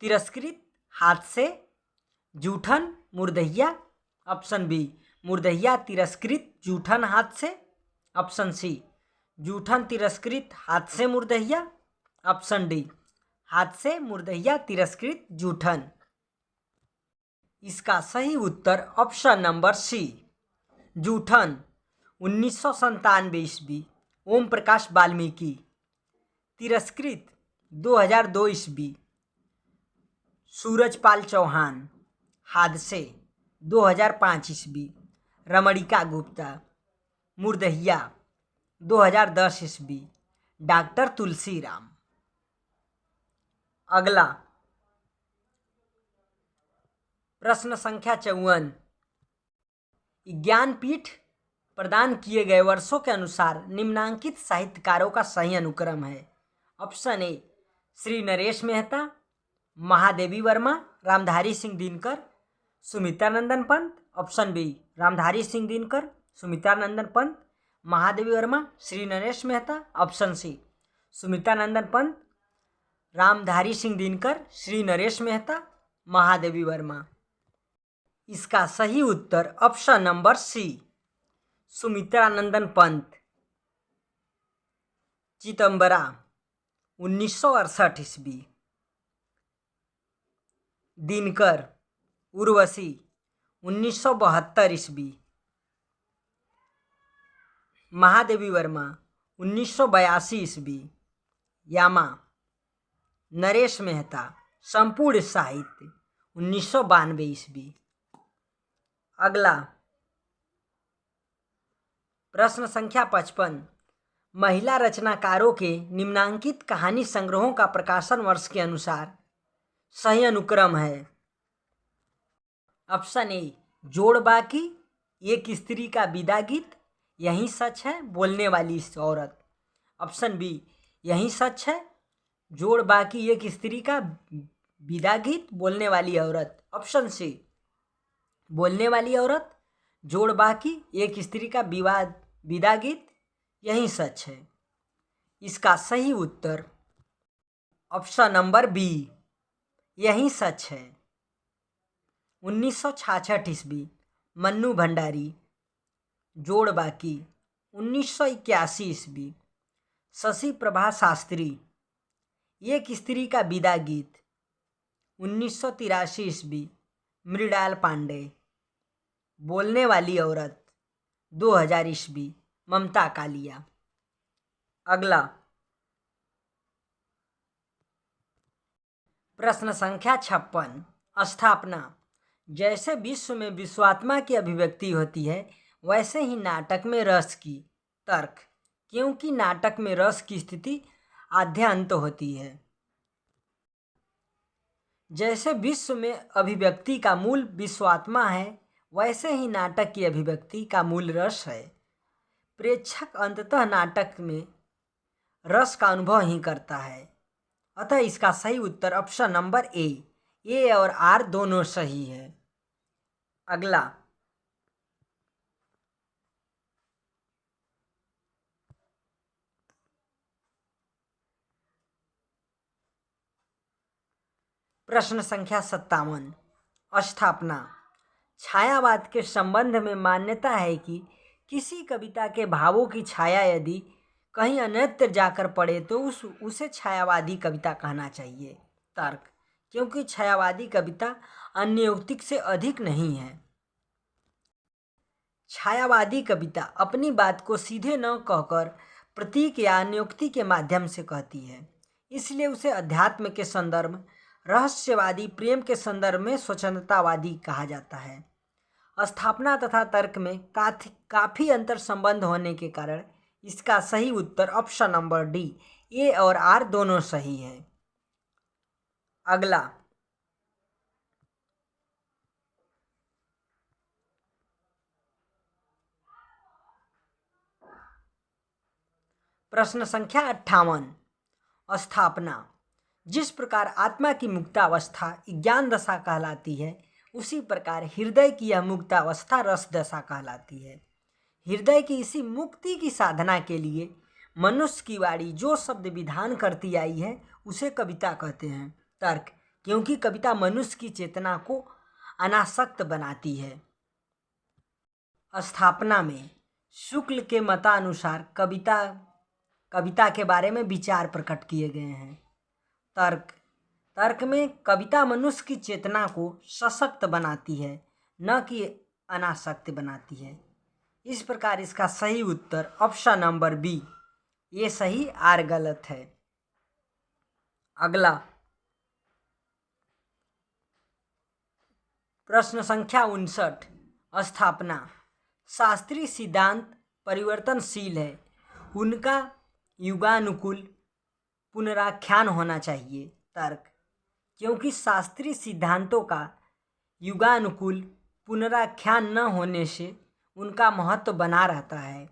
तिरस्कृत, हादसे, जूठन, मुर्दहिया। ऑप्शन बी मुर्दहिया, तिरस्कृत, जूठन, हादसे। ऑप्शन सी जूठन, तिरस्कृत, हादसे, मुर्दहिया। ऑप्शन डी हादसे, मुर्दहिया, तिरस्कृत, जूठन। इसका सही उत्तर ऑप्शन नंबर सी जूठन 1997 ईस्वी ओम प्रकाश वाल्मीकि। तिरस्कृत 2002 ईस्वी सूरजपाल चौहान। हादसे 2005 ईस्वी रमणिका गुप्ता। मुर्दहिया 2010 ईस्वी डॉक्टर तुलसीराम। अगला प्रश्न संख्या 54, ज्ञानपीठ प्रदान किए गए वर्षों के अनुसार निम्नांकित साहित्यकारों का सही अनुक्रम है। Option A Shri Naresh Mehta, Mahadevi Verma, Ramdhari Singh Dinkar, Sumitranandan Pant. Option B Ramdhari Singh Dinkar, Sumitranandan Pant, Mahadevi Verma, Shri Naresh Mehta. Option C Sumitranandan Pant, Ramdhari Singh Dinkar, Shri Naresh Mehta, Mahadevi Verma. इसका सही उत्तर option number C Sumitranandan Pant. Chidambara 1968 ईस्वी। दिनकर उर्वशी 1972 ईस्वी। महादेवी वर्मा 1982 ईस्वी। यामा नरेश मेहता संपूर्ण साहित्य 1992 ईस्वी। अगला प्रश्न संख्या 55, महिला रचनाकारों के निम्नांकित कहानी संग्रहों का प्रकाशन वर्ष के अनुसार सही अनुक्रम है। ऑप्शन ए जोड़ बाकी, एक स्त्री का विदा गीत, यही सच है, बोलने वाली औरत। ऑप्शन बी यही सच है, जोड़ बाकी, एक स्त्री का विदा गीत, बोलने वाली औरत। ऑप्शन सी बोलने वाली औरत, जोड़ बाकी, एक स्त्री का विदा गीत, यही सच है। इसका सही उत्तर ऑप्शन नंबर बी यही सच है। 1966 ईस्वी मन्नू भंडारी। जोड़ बाकी 1981 ईस्वी शशि प्रभा शास्त्री। एक स्त्री का विदा गीत 1983 ईस्वी मृणाल पांडे। बोलने वाली औरत 2000 ईस्वी ममता कालिया। अगला प्रश्न संख्या 56, स्थापना। जैसे विश्व में विश्वात्मा की अभिव्यक्ति होती है वैसे ही नाटक में रस की। तर्क, क्योंकि नाटक में रस की स्थिति आद्यंत होती है। जैसे विश्व में अभिव्यक्ति का मूल विश्वात्मा है वैसे ही नाटक की अभिव्यक्ति का मूल रस है। प्रेक्षक अंततः नाटक में रस का अनुभव ही करता है। अतः इसका सही उत्तर ऑप्शन नंबर ए और आर दोनों सही है। अगला प्रश्न संख्या 57, स्थापना। छायावाद के संबंध में मान्यता है कि किसी कविता के भावों की छाया यदि कहीं अन्यत्र जाकर पड़े तो उसे छायावादी कविता कहना चाहिए। तर्क, क्योंकि छायावादी कविता अन्योक्तिक से अधिक नहीं है। छायावादी कविता अपनी बात को सीधे न कहकर प्रतीक या अन्योक्ति के माध्यम से कहती है, इसलिए उसे अध्यात्म के संदर्भ, रहस्यवादी प्रेम के संदर्भ में स्वच्छंदतावादी कहा जाता है। स्थापना तथा तर्क में काफ़ी अंतर संबंध होने के कारण इसका सही उत्तर ऑप्शन नंबर डी ए और आर दोनों सही है। अगला प्रश्न संख्या 58, स्थापना। जिस प्रकार आत्मा की मुक्तावस्था ज्ञान दशा कहलाती है, उसी प्रकार हृदय की यह मुक्तावस्था रस दशा कहलाती है। हृदय की इसी मुक्ति की साधना के लिए मनुष्य की वाणी जो शब्द विधान करती आई है उसे कविता कहते हैं। तर्क, क्योंकि कविता मनुष्य की चेतना को अनासक्त बनाती है। स्थापना में शुक्ल के मतानुसार कविता के बारे में विचार प्रकट किए गए हैं। तर्क में कविता मनुष्य की चेतना को सशक्त बनाती है, न कि अनासक्त बनाती है। इस प्रकार इसका सही उत्तर ऑप्शन नंबर बी, ये सही आर गलत है। अगला प्रश्न संख्या 59, स्थापना। शास्त्रीय सिद्धांत परिवर्तनशील है, उनका युगानुकूल पुनराख्यान होना चाहिए। तर्क, क्योंकि शास्त्रीय सिद्धांतों का युगानुकूल पुनराख्यान न होने से उनका महत्व बना रहता है।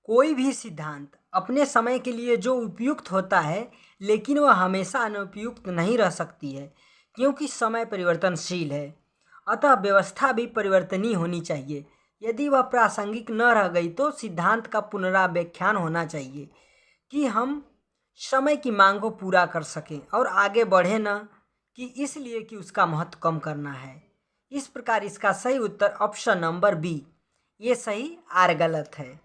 कोई भी सिद्धांत अपने समय के लिए जो उपयुक्त होता है, लेकिन वह हमेशा अनुपयुक्त नहीं रह सकती है, क्योंकि समय परिवर्तनशील है। अतः व्यवस्था भी परिवर्तनीय होनी चाहिए। यदि वह प्रासंगिक न रह गई तो सिद्धांत का पुनराव्याख्यान होना चाहिए कि हम समय की मांग को पूरा कर सकें और आगे बढ़े, न कि इसलिए कि उसका महत्व कम करना है। इस प्रकार इसका सही उत्तर ऑप्शन नंबर बी, ये सही आर गलत है।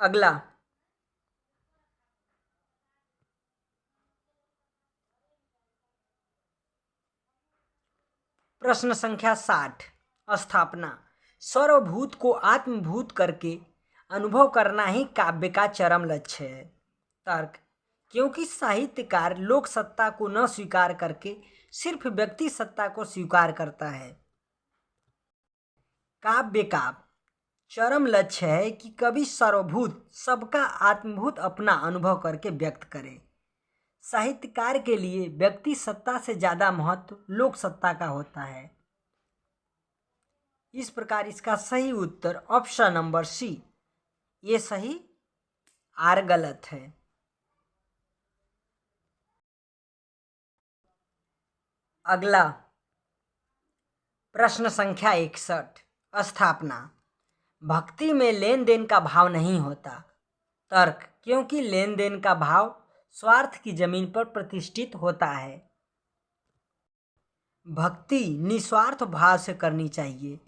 अगला प्रश्न संख्या 60, स्थापना। सर्वभूत को आत्मभूत करके अनुभव करना ही काव्य का चरम लक्ष्य है। तर्क, क्योंकि साहित्यकार लोक सत्ता को न स्वीकार करके सिर्फ व्यक्ति सत्ता को स्वीकार करता है। काव्य का चरम लक्ष्य है कि कवि सर्वभूत सबका आत्मभूत अपना अनुभव करके व्यक्त करे। साहित्यकार के लिए व्यक्ति सत्ता से ज़्यादा महत्व लोक सत्ता का होता है। इस प्रकार इसका सही उत्तर ऑप्शन नंबर सी, ये सही आर गलत है। अगला प्रश्न संख्या 61, स्थापना। भक्ति में लेन देन का भाव नहीं होता। तर्क, क्योंकि लेन देन का भाव स्वार्थ की जमीन पर प्रतिष्ठित होता है। भक्ति निस्वार्थ भाव से करनी चाहिए,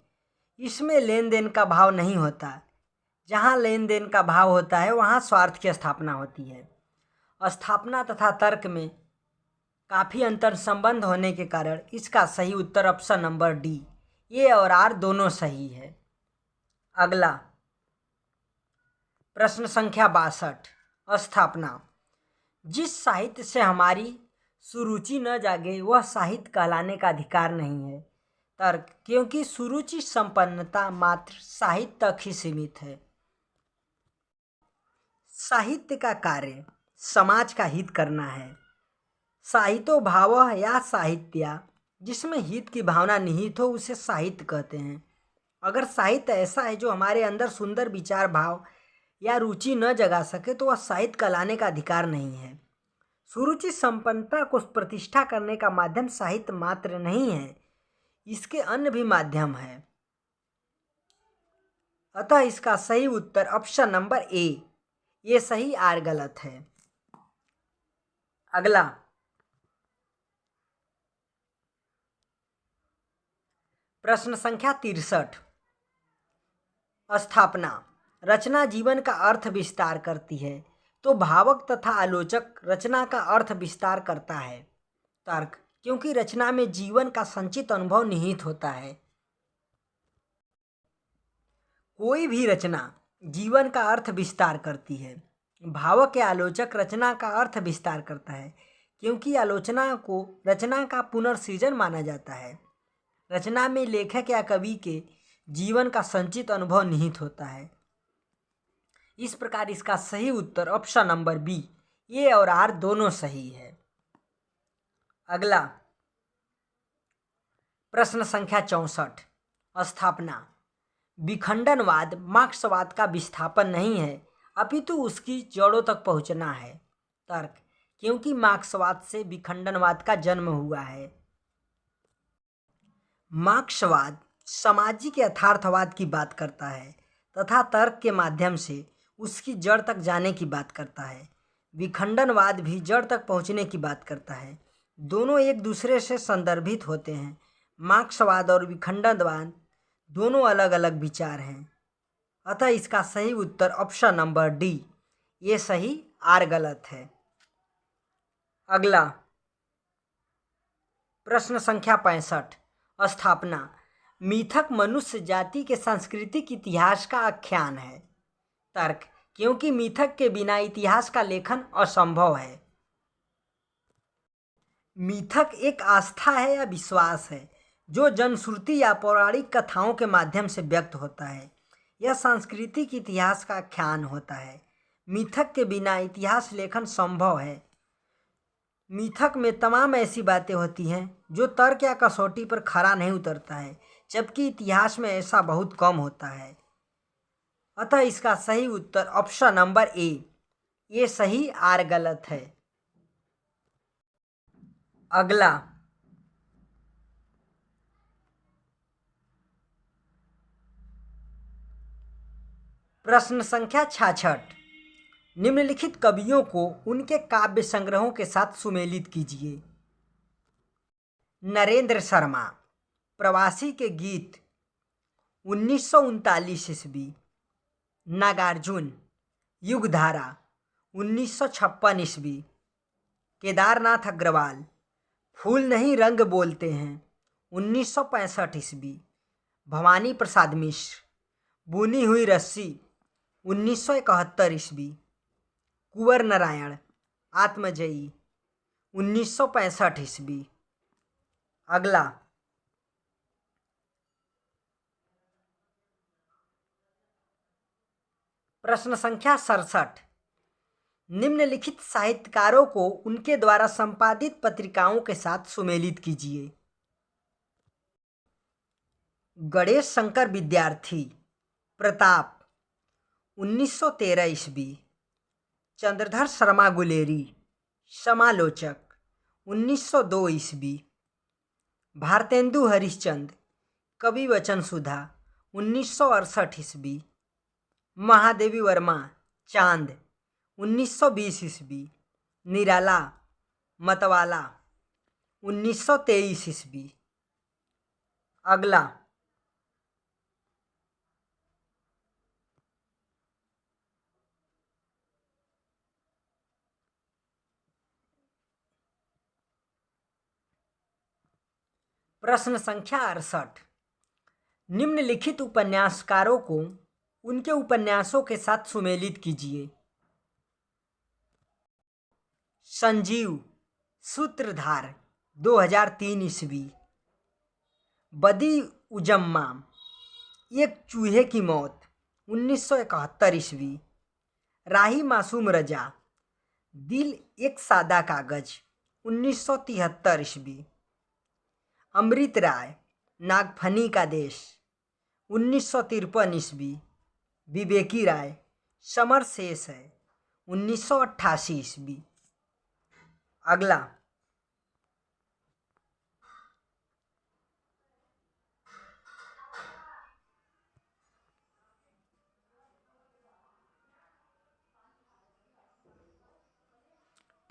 इसमें लेन देन का भाव नहीं होता। जहाँ लेन देन का भाव होता है वहाँ स्वार्थ की स्थापना होती है। स्थापना तथा तर्क में काफ़ी अंतर संबंध होने के कारण इसका सही उत्तर ऑप्शन नंबर डी, ए और आर दोनों सही है। अगला प्रश्न संख्या 62, स्थापना। जिस साहित्य से हमारी सुरुचि न जागे वह साहित्य कहलाने का अधिकार नहीं है। तर्क, क्योंकि सुरुचि संपन्नता मात्र साहित्य तक ही सीमित है। साहित्य का कार्य समाज का हित करना है। साहित्यो भावः या साहित्या, जिसमें हित की भावना निहित हो उसे साहित्य कहते हैं। अगर साहित्य ऐसा है जो हमारे अंदर सुंदर विचार भाव या रुचि न जगा सके तो वह साहित्य कहलाने का अधिकार नहीं है। सुरुचि संपन्नता को प्रतिष्ठा करने का माध्यम साहित्य मात्र नहीं है, इसके अन्य भी माध्यम है। अतः इसका सही उत्तर ऑप्शन नंबर ए, ये सही आर गलत है। अगला प्रश्न संख्या 63, स्थापना। रचना जीवन का अर्थ विस्तार करती है तो भावक तथा आलोचक रचना का अर्थ विस्तार करता है। तर्क, क्योंकि रचना में जीवन का संचित अनुभव निहित होता है। कोई भी रचना जीवन का अर्थ विस्तार करती है। भावक या आलोचक रचना का अर्थ विस्तार करता है, क्योंकि आलोचना को रचना का पुनर्सृजन माना जाता है। रचना में लेखक या कवि के जीवन का संचित अनुभव निहित होता है। इस प्रकार इसका सही उत्तर ऑप्शन नंबर बी, ए और आर दोनों सही है। अगला प्रश्न संख्या 64, स्थापना। विखंडनवाद मार्क्सवाद का विस्थापन नहीं है, अपितु उसकी जड़ों तक पहुंचना है। तर्क, क्योंकि मार्क्सवाद से विखंडनवाद का जन्म हुआ है। मार्क्सवाद सामाजिक यथार्थवाद की बात करता है तथा तर्क के माध्यम से उसकी जड़ तक जाने की बात करता है। विखंडनवाद भी जड़ तक पहुंचने की बात करता है। दोनों एक दूसरे से संदर्भित होते हैं। मार्क्सवाद और विखंडनवाद दोनों अलग अलग विचार हैं। अतः इसका सही उत्तर ऑप्शन नंबर डी, ये सही आर गलत है। अगला प्रश्न संख्या 65, स्थापना। मिथक मनुष्य जाति के सांस्कृतिक इतिहास का आख्यान है। तर्क, क्योंकि मिथक के बिना इतिहास का लेखन असंभव है। मिथक एक आस्था है या विश्वास है जो जनश्रुति या पौराणिक कथाओं के माध्यम से व्यक्त होता है। यह सांस्कृतिक इतिहास का आख्यान होता है। मिथक के बिना इतिहास लेखन संभव है। मिथक में तमाम ऐसी बातें होती हैं जो तर्क या कसौटी पर खरा नहीं उतरता है, जबकि इतिहास में ऐसा बहुत कम होता है। अतः इसका सही उत्तर ऑप्शन नंबर ए, ये सही आर गलत है। अगला प्रश्न संख्या 66, निम्नलिखित कवियों को उनके काव्य संग्रहों के साथ सुमेलित कीजिए। नरेंद्र शर्मा, प्रवासी के गीत 1939 ईस्वी। नागार्जुन, युगधारा 1956 ईस्वी। केदारनाथ अग्रवाल, फूल नहीं रंग बोलते हैं 1965 ईस्वी। भवानी प्रसाद मिश्र, बुनी हुई रस्सी 1971 ईस्वी। कुंवर नारायण, आत्मजयी 1965 ईस्वी। अगला प्रश्न संख्या 67, निम्नलिखित साहित्यकारों को उनके द्वारा संपादित पत्रिकाओं के साथ सुमेलित कीजिए। गणेश शंकर विद्यार्थी, प्रताप 1913 ईस्वी। चंद्रधर शर्मा गुलेरी, समालोचक 1902 ईस्वी। भारतेंदु हरिश्चंद्र, कवि वचन सुधा 1968 ईस्वी। महादेवी वर्मा, चांद 1920 ईस्वी। निराला, मतवाला 1923 ईस्वी। अगला प्रश्न संख्या 68, निम्नलिखित उपन्यासकारों को उनके उपन्यासों के साथ सुमेलित कीजिए। संजीव, सूत्रधार 2003 ईस्वी। बदी उजम्मा, एक चूहे की मौत 1971 ईस्वी। राही मासूम रजा, दिल एक सादा कागज 1973 ईस्वी। अमृत राय, नागफनी का देश 1953 ईस्वी। विवेकी राय, समर शेष है 1988 ईस्वी। अगला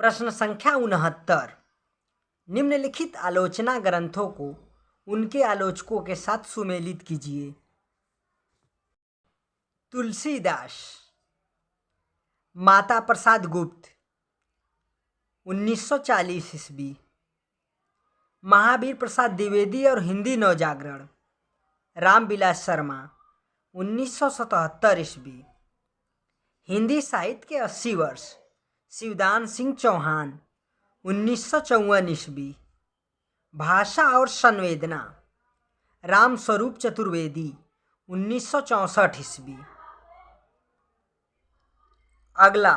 प्रश्न संख्या 69, निम्नलिखित आलोचना ग्रंथों को उनके आलोचकों के साथ सुमेलित कीजिए। तुलसीदास, माता प्रसाद गुप्त 1940 ईस्वी। महावीर प्रसाद द्विवेदी और हिंदी नवजागरण, रामविलास शर्मा 1977 ईस्वी। हिंदी साहित्य के 80 वर्ष, शिवदान सिंह चौहान 1954 ईस्वी। भाषा और संवेदना, राम स्वरूप चतुर्वेदी 1964 ईस्वी। अगला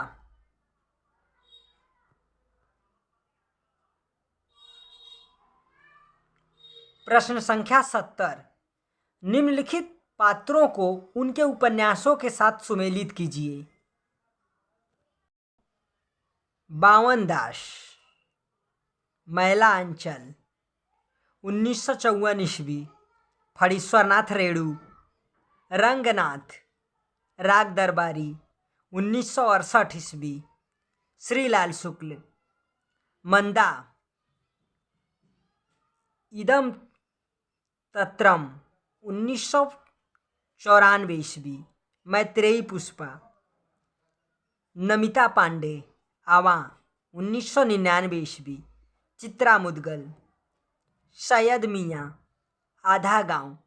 प्रश्न संख्या 70, निम्नलिखित पात्रों को उनके उपन्यासों के साथ सुमेलित कीजिए। बावन दास, मैला अंचल 1954 ईस्वी, फणीश्वरनाथ रेणु, रंगनाथ, राग दरबारी 1968 ईस्वी, श्रीलाल शुक्ल, मंदा, इदम तत्रम 1994 ईस्वी, मैत्रेयी पुष्पा, नमिता पांडे, आवा 1999 ईस्वी, चित्रा मुदगल, सैयद मियाँ, आधा गांव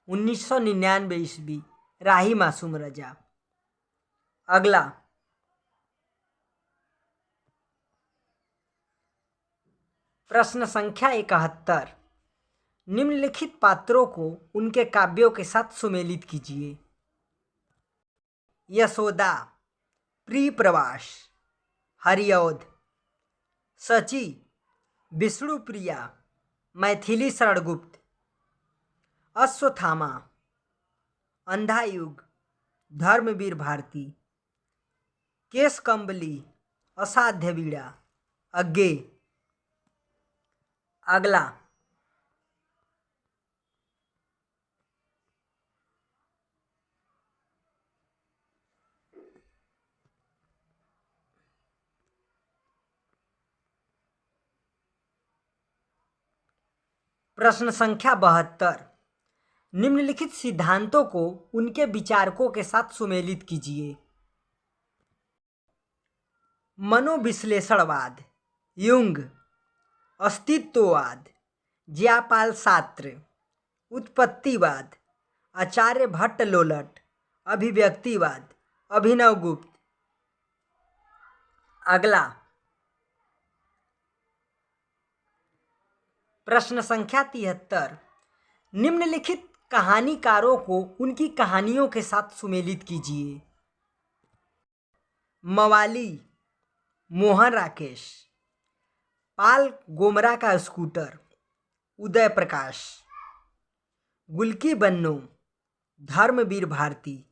1999 ईस्वी, राही मासूम रजा। अगला प्रश्न संख्या 71, निम्नलिखित पात्रों को उनके काव्यों के साथ सुमेलित कीजिए। यशोदा, प्रिय प्रवास, हरिऔध, सची, विष्णु प्रिया, मैथिली शरणगुप्त, अश्वत्थामा, अंधा युग, धर्मवीर भारती, केश कंबली, असाध्य वीणा, अज्ञे। अगला प्रश्न संख्या 72, निम्नलिखित सिद्धांतों को उनके विचारकों के साथ सुमेलित कीजिए। मनोविश्लेषणवाद, युंग, अस्तित्ववाद, ज्यापाल सात्र, उत्पत्तिवाद, आचार्य भट्ट लोलट, अभिव्यक्तिवाद, अभिनव गुप्त। अगला प्रश्न संख्या 73, निम्नलिखित कहानीकारों को उनकी कहानियों के साथ सुमेलित कीजिए। मवाली, मोहन राकेश, पाल गोमरा का स्कूटर, उदय प्रकाश, गुलकी बन्नो, धर्मवीर भारती,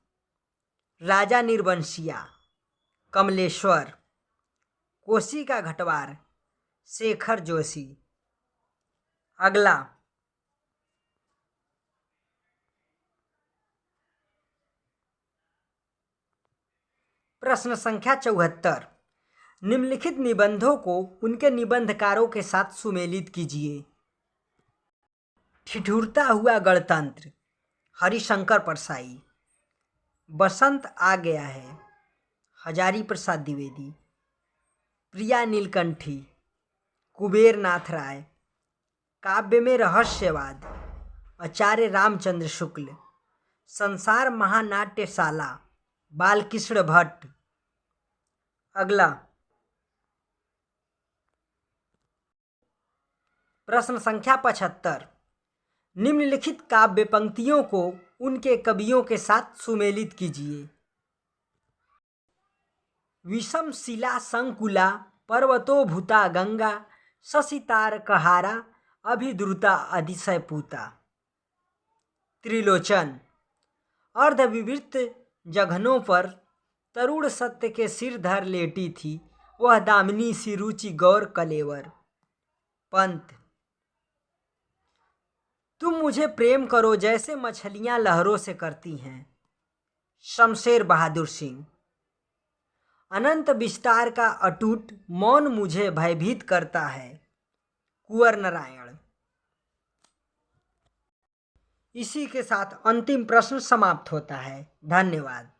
राजा निर्वंशिया, कमलेश्वर, कोसी का घटवार, शेखर जोशी। अगला प्रश्न संख्या 74, निम्नलिखित निबंधों को उनके निबंधकारों के साथ सुमेलित कीजिए। ठिठुरता हुआ गणतंत्र, हरिशंकर परसाई, बसंत आ गया है, हजारी प्रसाद द्विवेदी, प्रिया नीलकंठी, कुबेर नाथ राय, काव्य में रहस्यवाद, आचार्य रामचंद्र शुक्ल, संसार महानाट्यशाला, बालकृष्ण भट्ट। अगला प्रश्न संख्या 75, निम्नलिखित काव्य पंक्तियों को उनके कवियों के साथ सुमेलित कीजिए। विषम शिला संकुला पर्वतो भूता गंगा, शशितार कहारा अभिद्रुता अतिशय पूता। त्रिलोचन, अर्धविवृत जघनों पर तरुण सत्य के सिर धर लेटी थी वह दामिनी सी रुचि गौर कलेवर। पंत, तुम मुझे प्रेम करो जैसे मछलियां लहरों से करती हैं। शमशेर बहादुर सिंह, अनंत विस्तार का अटूट मौन मुझे भयभीत करता है। कुंवर नारायण। इसी के साथ अंतिम प्रश्न समाप्त होता है। धन्यवाद।